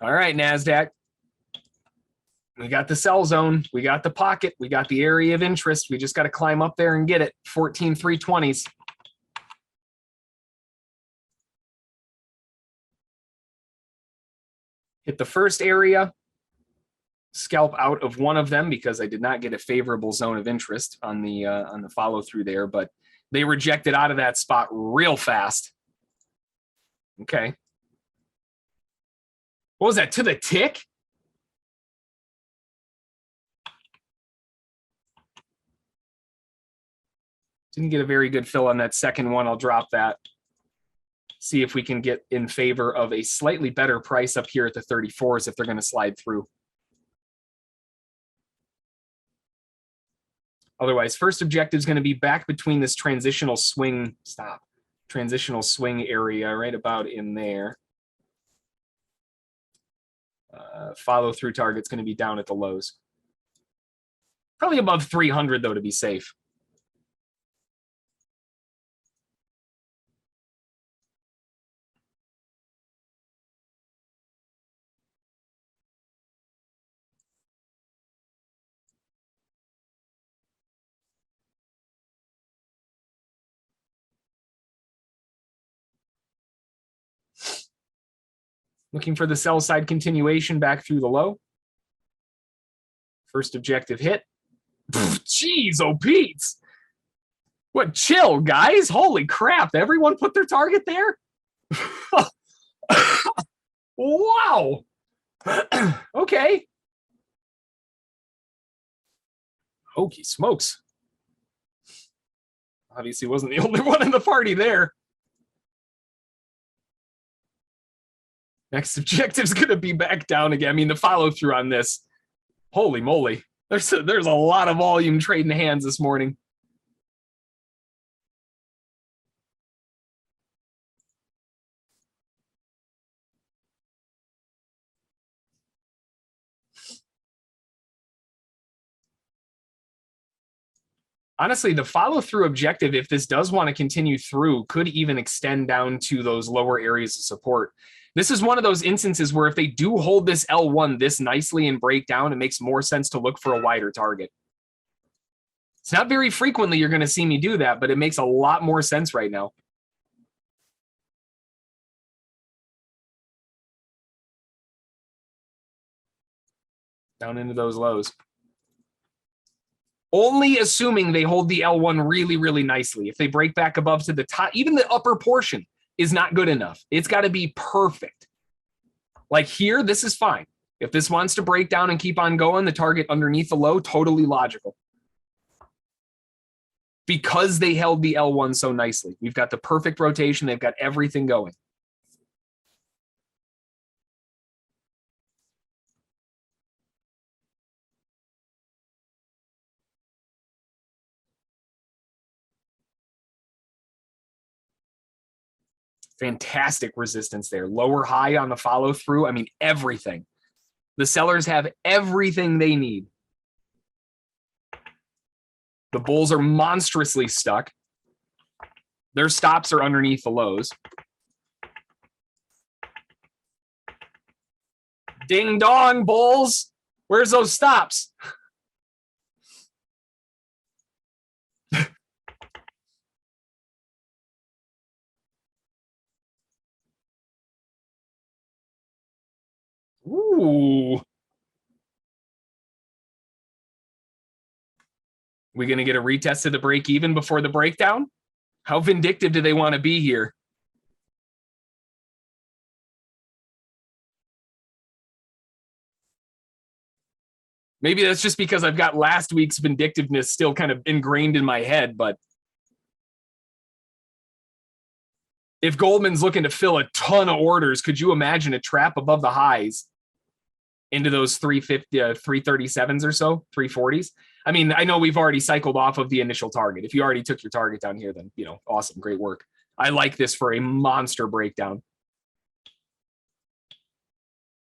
All right, Nasdaq. We got the sell zone. We got the pocket. We got the area of interest. We just got to climb up there and get it. 14,320s. Hit the first area. Scalp out of one of them because I did not get a favorable zone of interest on the follow through there, but they rejected out of that spot real fast. Okay. What was that, to the tick? Didn't get a very good fill on that second one. I'll drop that. See if we can get in favor of a slightly better price up here at the 34s if they're going to slide through. Otherwise, first objective is going to be back between this transitional swing, transitional swing area right about in there. Follow through target's going to be down at the lows. Probably above 300 though to be safe. Looking for the sell side continuation back through the low. First objective hit. Jeez, oh Pete's. What, chill, guys? Holy crap. Everyone put their target there? Wow. Okay. Hokey smokes. Obviously wasn't the only one in the party there. Next objective's going to be back down again. I mean, the follow through on this. Holy moly. There's a lot of volume trading hands this morning. Honestly, the follow through objective, if this does want to continue through, could even extend down to those lower areas of support. This is one of those instances where if they do hold this L1 this nicely and break down, it makes more sense to look for a wider target. It's not very frequently you're going to see me do that, but it makes a lot more sense right now. Down into those lows. Only assuming they hold the L1 really, really nicely. If they break back above to the top, even the upper portion is not good enough. It's got to be perfect. Like here, this is fine. If this wants to break down and keep on going, the target underneath the low, totally logical. Because they held the L1 so nicely. We've got the perfect rotation. They've got everything going. Fantastic resistance there. Lower high on the follow through. I mean, everything. The sellers have everything they need. The bulls are monstrously stuck. Their stops are underneath the lows. Ding dong, bulls. Where's those stops? Ooh. We going to get a retest of the break even before the breakdown? How vindictive do they want to be here? Maybe that's just because I've got last week's vindictiveness still kind of ingrained in my head, but if Goldman's looking to fill a ton of orders, could you imagine a trap above the highs into those 350, 337s or so, 340s? I mean, I know we've already cycled off of the initial target. If you already took your target down here, then, you know, awesome, great work. I like this for a monster breakdown.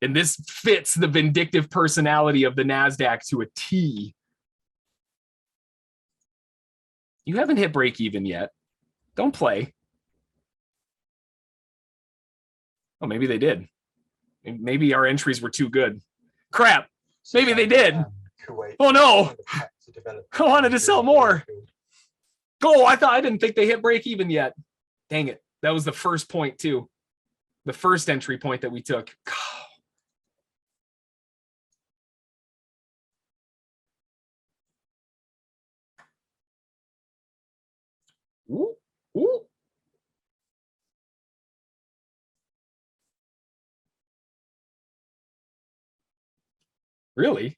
And this fits the vindictive personality of the Nasdaq to a T. You haven't hit break even yet. Don't play. Oh, maybe they did. Maybe our entries were too good. Crap. Maybe they did. Oh no. I wanted to sell more. Oh, I didn't think they hit break even yet. Dang it. That was the first point too. The first entry point that we took. Ooh, ooh. Really?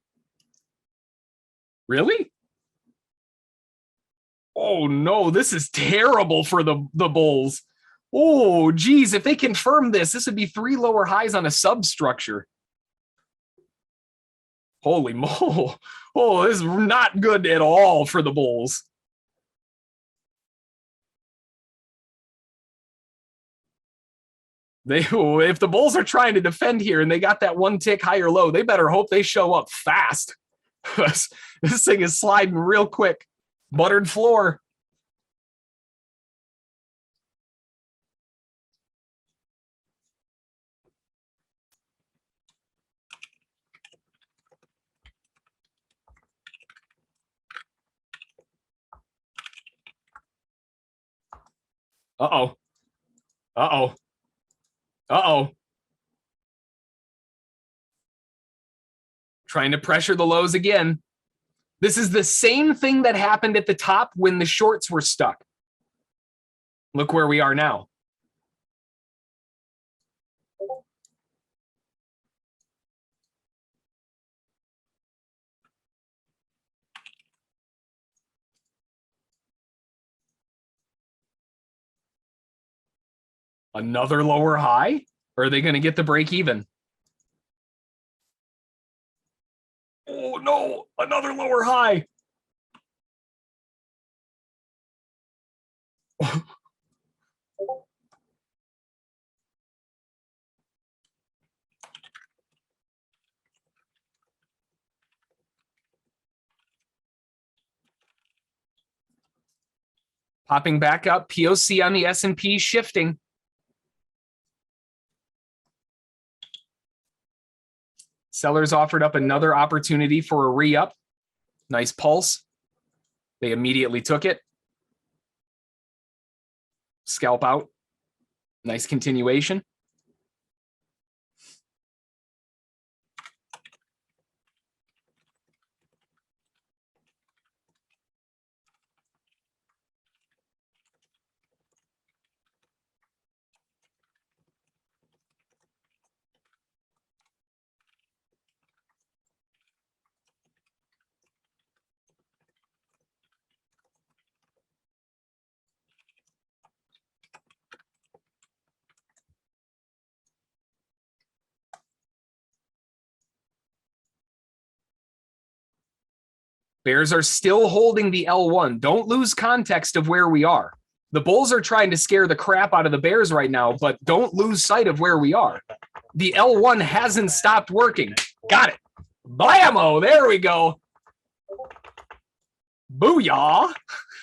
Really? Oh no, this is terrible for the bulls. Oh, geez, if they confirm this would be 3 lower highs on a substructure. Holy moly. Oh, this is not good at all for the bulls. If the bulls are trying to defend here and they got that 1 tick higher low, they better hope they show up fast. This thing is sliding real quick. Buttered floor. Uh-oh. Uh-oh. Uh-oh. Trying to pressure the lows again. This is the same thing that happened at the top when the shorts were stuck. Look where we are now. Another lower high? Or are they going to get the break even? Oh no, another lower high. Popping back up, POC on the S&P shifting. Sellers offered up another opportunity for a re-up. Nice pulse. They immediately took it. Scalp out. Nice continuation. Bears are still holding the L1. Don't lose context of where we are. The bulls are trying to scare the crap out of the bears right now, but don't lose sight of where we are. The L1 hasn't stopped working. Got it. Blammo. There we go. Booyah.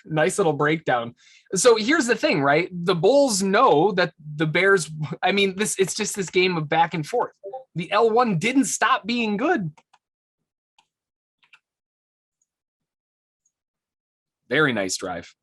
Nice little breakdown. So here's the thing, right? The bulls know that the bears, I mean, it's just this game of back and forth. The L1 didn't stop being good. Very nice drive.